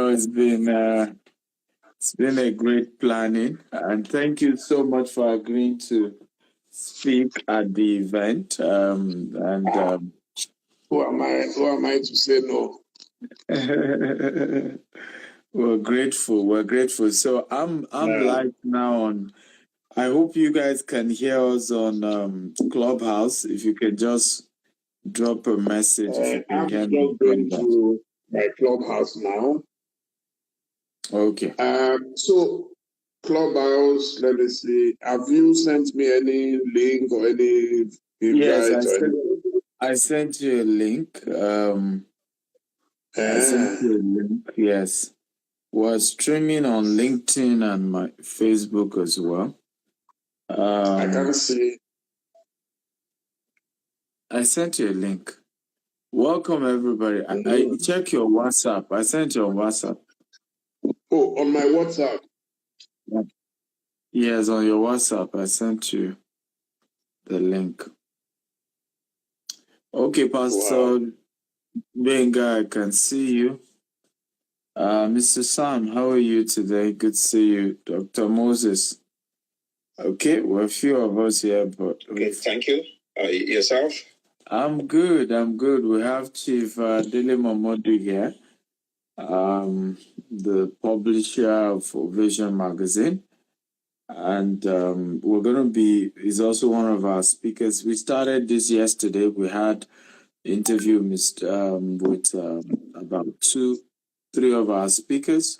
No, it's been a great planning, and thank you so much for agreeing to speak at the event. Who am I to say no? We're grateful. We're grateful. So I'm live now on. I hope you guys can hear us on Clubhouse. If you can just drop a message. If you can I'm hear just me. going to my Clubhouse now. Okay. So Clubhouse, let me see. Have you sent me any link or any invite? Yes, I sent you a link. I sent you a link. Yes, we're streaming on LinkedIn and my Facebook as well. I can't see. I sent you a link. Welcome everybody. I check your WhatsApp. I sent you on WhatsApp. Oh, on my WhatsApp. Yes, on your WhatsApp. I sent you the link. Okay, Pastor Benga, I can see you. Mr. Sam, how are you today? Good to see you. Dr. Moses. Okay, well, a few of us here, but... Okay, thank you. Yourself? I'm good. We have Chief Dele Momodu here, the publisher of Vision Magazine. And we're going to be, he's also one of our speakers. We started this yesterday. We had interview with about 3 of our speakers.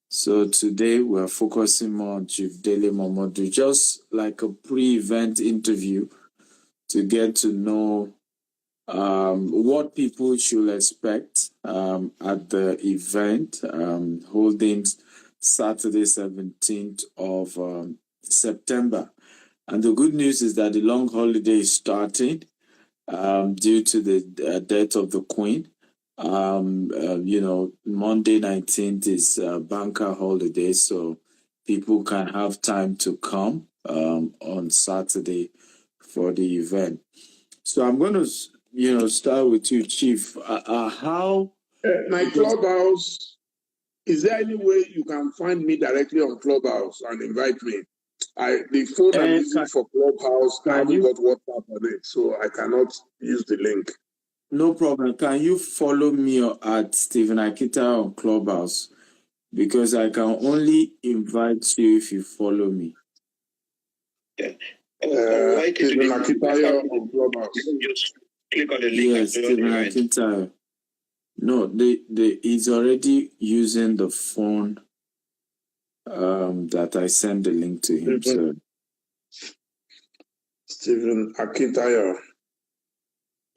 So today we're focusing more on Chief Dele Momodu, just like a pre-event interview to get to know what people should expect at the event holding Saturday, 17th of September. And the good news is that the long holiday is starting due to the death of the Queen. Monday 19th is banker holiday, so people can have time to come on Saturday for the event. So I'm going to start with you, Chief. How my Clubhouse, is there any way you can find me directly on Clubhouse and invite me? The phone I'm using for Clubhouse, I haven't got WhatsApp on it, so I cannot use the link. No problem. Can you follow me at Stephen Akintayo on Clubhouse? Because I can only invite you if you follow me. Yeah. Stephen Akintayo on Clubhouse. Just click on the link. Yes, Stephen Akintayo. No, he's already using the phone that I sent the link to him. So Stephen Akintayo.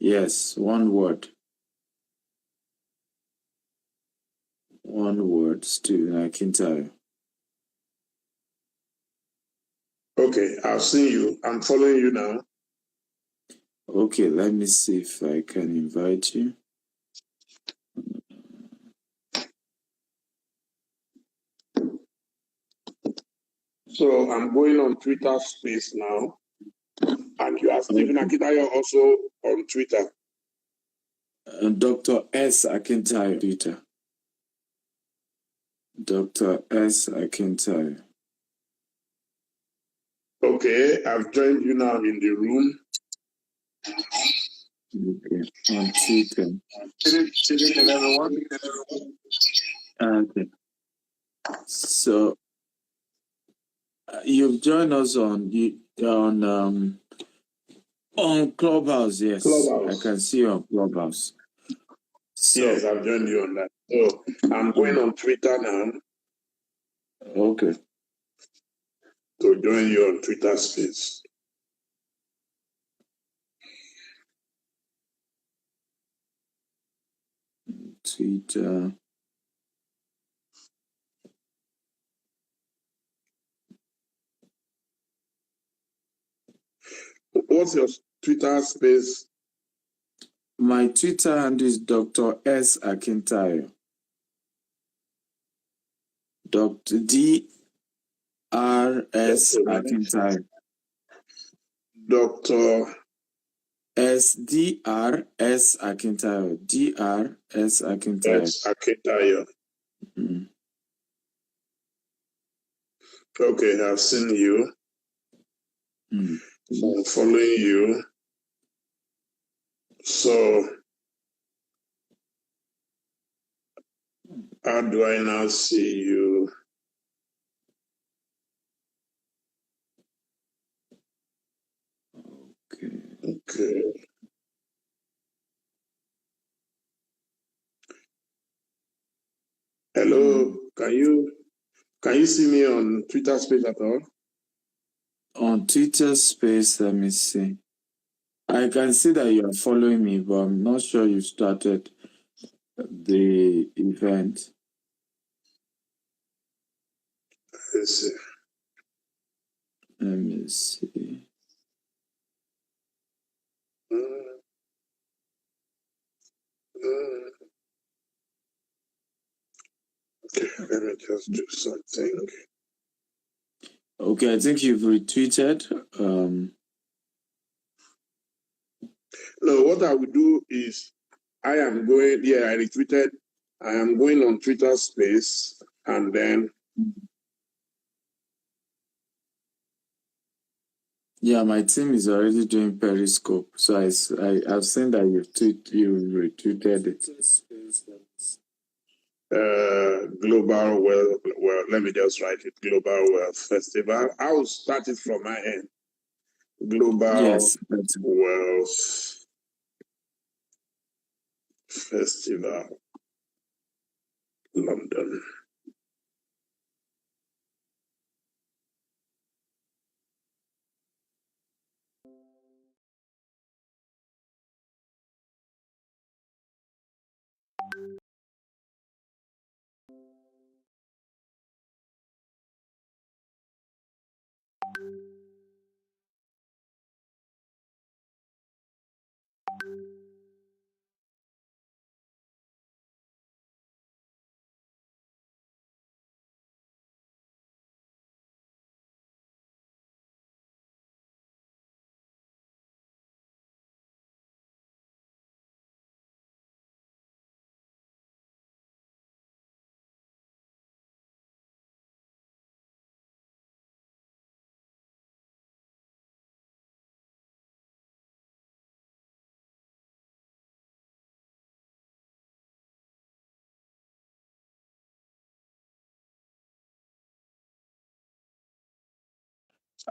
Yes, one word. One word, Stephen Akintayo. Okay, I've seen you. I'm following you now. Okay, let me see if I can invite you. So I'm going on Twitter Space now. And you are Stephen Akintayo also on Twitter. Dr. S. Akintayo, Twitter. Dr. S. Akintayo. Okay, I've joined you now in the room. Okay, on Twitter. Okay. So you've joined us on Clubhouse, yes. Clubhouse. I can see you on Clubhouse. So, yes, I've joined you on that. So I'm going on Twitter now. Okay. To join you on Twitter Space. Twitter. What's your Twitter Space? My Twitter handle is Dr. S. Akintayo. Dr. D.R.S. Akintayo. Dr. S.D.R.S. Akintayo. D.R.S. Akintayo. S. Akintayo. Mm. Okay, I've seen you. So I'm following you. So how do I now see you? Okay. Hello, can you see me on Twitter Space at all? On Twitter Space, let me see. I can see that you are following me, but I'm not sure you started the event. Let's see. Let me see. Okay, let me just do something. Okay, I think you've retweeted. No, what I will do is I retweeted. I am going on Twitter Space and then. Yeah, my team is already doing Periscope, so I've seen that you retweeted it. Global well, let me just write it. Global Wealth Festival. I will start it from my end. Global Wealth Festival, London.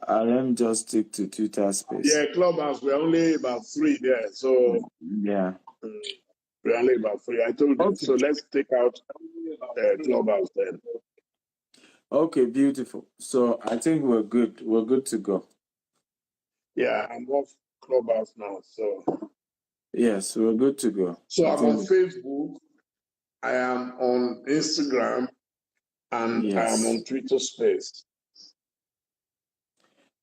Let me just stick to Twitter Space. Yeah, Clubhouse, we're only about 3 there. So yeah, we're only about 3. I told you. Okay. So let's take out Clubhouse then. Okay, beautiful. So I think we're good. We're good to go. Yeah, I'm off Clubhouse now. So yes, we're good to go. So I'm on Facebook. I am on Instagram, and I am on Twitter Space.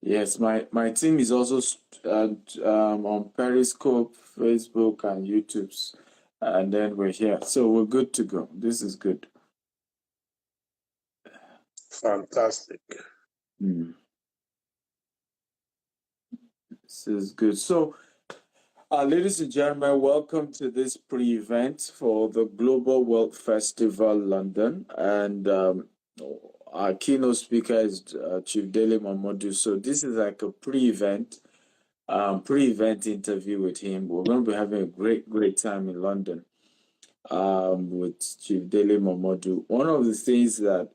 Yes, my team is also on Periscope, Facebook, and YouTube's, and then we're here, so we're good to go. This is good. Fantastic. This is good. So, ladies and gentlemen, welcome to this pre-event for the Global Wealth Festival London, and our keynote speaker is Chief Dele Momodu. So this is like a pre-event interview with him. We're going to be having a great time in London with Chief Dele Momodu. One of the things that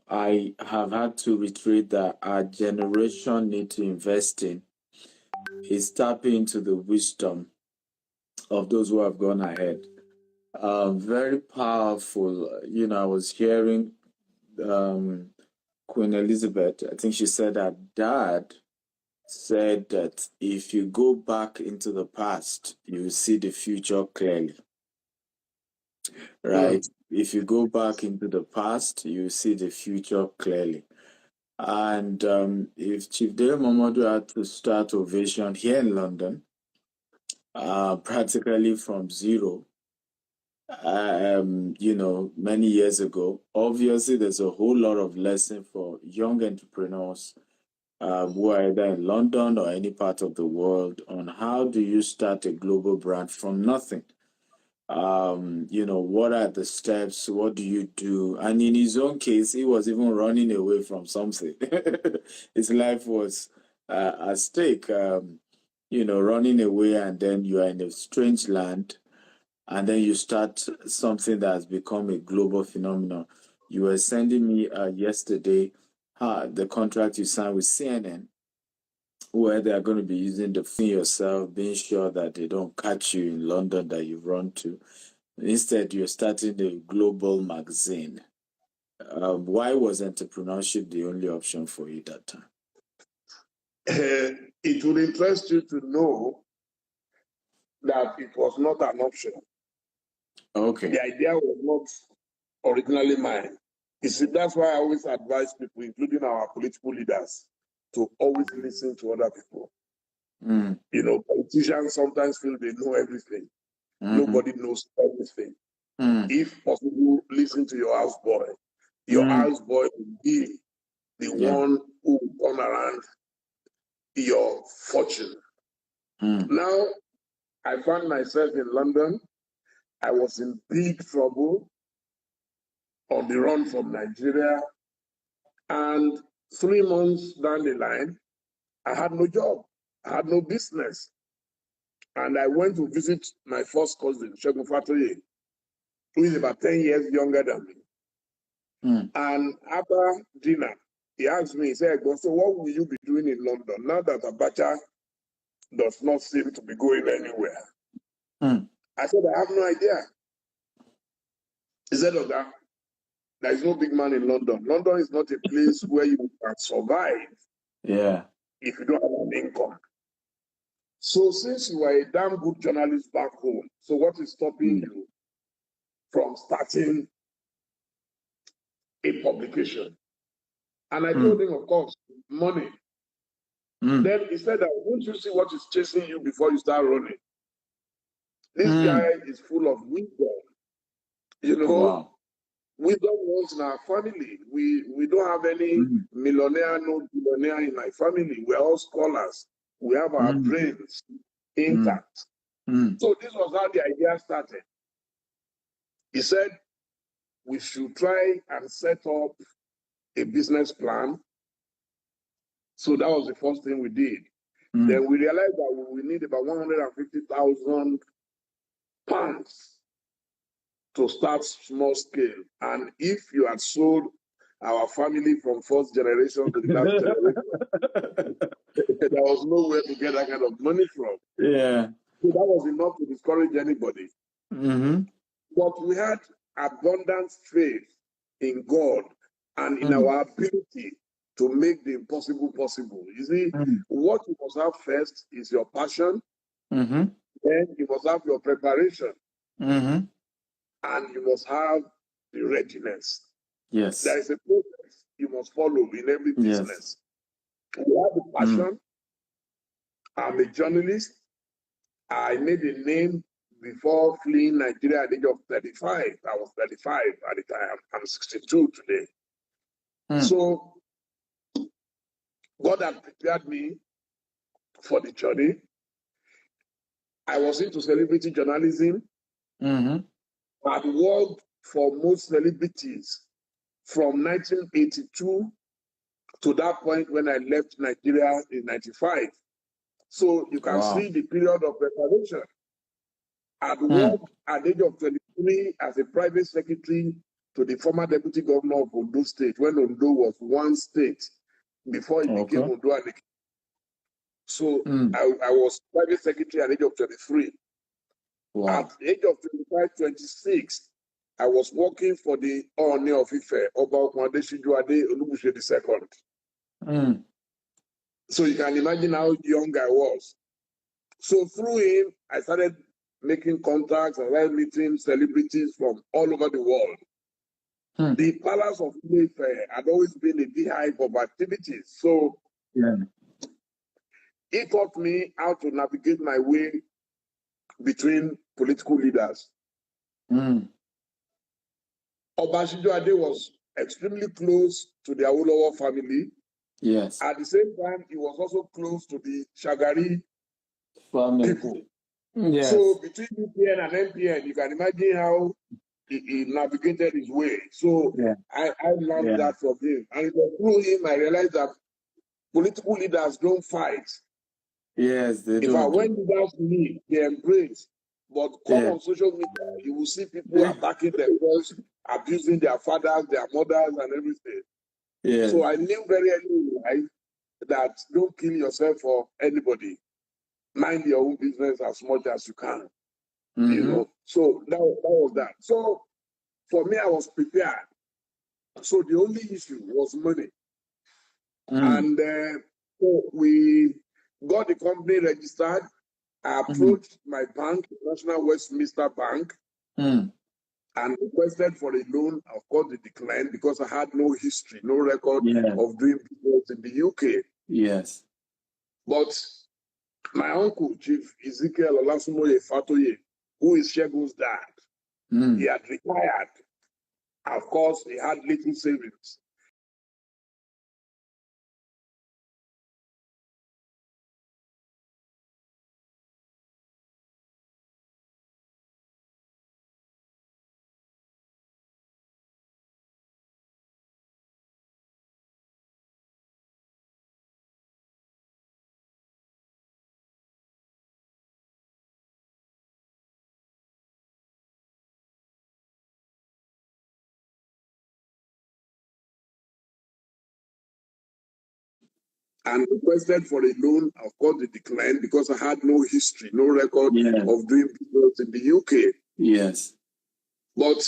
I have had to reiterate that our generation need to invest in is tapping into the wisdom of those who have gone ahead. Very powerful. I was hearing Queen Elizabeth, I think she said that dad said that if you go back into the past, you see the future clearly. Right? If you go back into the past, you see the future clearly. And if Chief Dele Momodu had to start Ovation here in London, practically from zero, many years ago, obviously there's a whole lot of lesson for young entrepreneurs who are either in London or any part of the world on how do you start a global brand from nothing. What are the steps? What do you do? And in his own case, he was even running away from something. His life was at stake, running away, and then you are in a strange land, and then you start something that has become a global phenomenon. You were sending me yesterday the contract you signed with CNN, where they are going to be using the phone yourself, being sure that they don't catch you in London that you've run to. Instead, you're starting a global magazine. Why was entrepreneurship the only option for you that time? It would interest you to know that it was not an option. Okay. The idea was not originally mine. You see, that's why I always advise people, including our political leaders, to always listen to other people. Politicians sometimes feel they know everything. Nobody knows everything. If possible, listen to your houseboy. Your houseboy will be the one who will turn around your fortune. Now, I found myself in London. I was in big trouble, on the run from Nigeria. And 3 months down the line, I had no job. I had no business. And I went to visit my first cousin, Segun Fatoye, who is about 10 years younger than me. And after dinner, he asked me, he said, so what will you be doing in London now that Abacha does not seem to be going anywhere? I said, I have no idea. He said, okay, there is no big man in London. London is not a place where you can survive if you don't have an income. So since you are a damn good journalist back home, so what is stopping you from starting a publication? And I told him, of course, money. Then he said that, won't you see what is chasing you before you start running? This guy is full of wisdom. Wisdom runs in our family. We don't have any millionaire, no billionaire in my family. We're all scholars. We have our brains intact. So this was how the idea started. He said, we should try and set up a business plan. So that was the first thing we did. Then we realized that we need about 150,000 pounds to start small scale. And if you had sold our family from first generation to the last generation, there was nowhere to get that kind of money from. So that was enough to discourage anybody. But we had abundant faith in God and in our ability to make the impossible possible. You see, what you must have first is your passion, then you must have your preparation, and you must have the readiness. Yes. There is a process you must follow in every business. We have the passion. I'm a journalist. I made a name before fleeing Nigeria at the age of 35. I was 35 at the time. I'm 62 today. So God had prepared me for the journey. I was into celebrity journalism. I'd worked for most celebrities from 1982 to that point when I left Nigeria in 95. So you can see the period of preparation. I'd worked at the age of 23 as a private secretary to the former deputy governor of Ondo State when Ondo was one state before it became Ondo. So I was private secretary at the age of 23. At the age of 25, 26, I was working for the Ooni of Ife, Oba Okwandeshijuade Olubushe II. So you can imagine how young I was. So through him, I started making contacts and started meeting celebrities from all over the world. The Palace of Ife had always been a beehive of activities. So he taught me how to navigate my way between political leaders. Obashijuade was extremely close to the Awolowo family. Yes. At the same time, he was also close to the Shagari people. Yes. So between UPN and MPN, you can imagine how he navigated his way. So I learned that from him. And through him, I realized that political leaders don't fight. Yes, they don't. In fact, when leaders meet, they embrace. But come on social media, you will see people attacking themselves, abusing their fathers, their mothers, and everything. Yes. So I knew very early in life that don't kill yourself for anybody. Mind your own business as much as you can. You know. So that was that. So for me, I was prepared. So the only issue was money. And so we got the company registered. I approached my bank, National Westminster Bank, and requested for a loan. Of course, they declined because I had no history, no record of doing business in the UK. Yes. But my uncle, Chief Ezekiel Olasumoye Fatoye, who is Shegun's dad, he had retired. Of course, he had little savings. And requested for a loan. Of course, they declined because I had no history, no record of doing business in the UK. Yes. But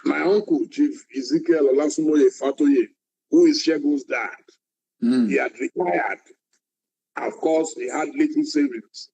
my uncle, Chief Ezekiel Olasumoye Fatoye, who is Shegun's dad, he had retired. Of course, he had little savings.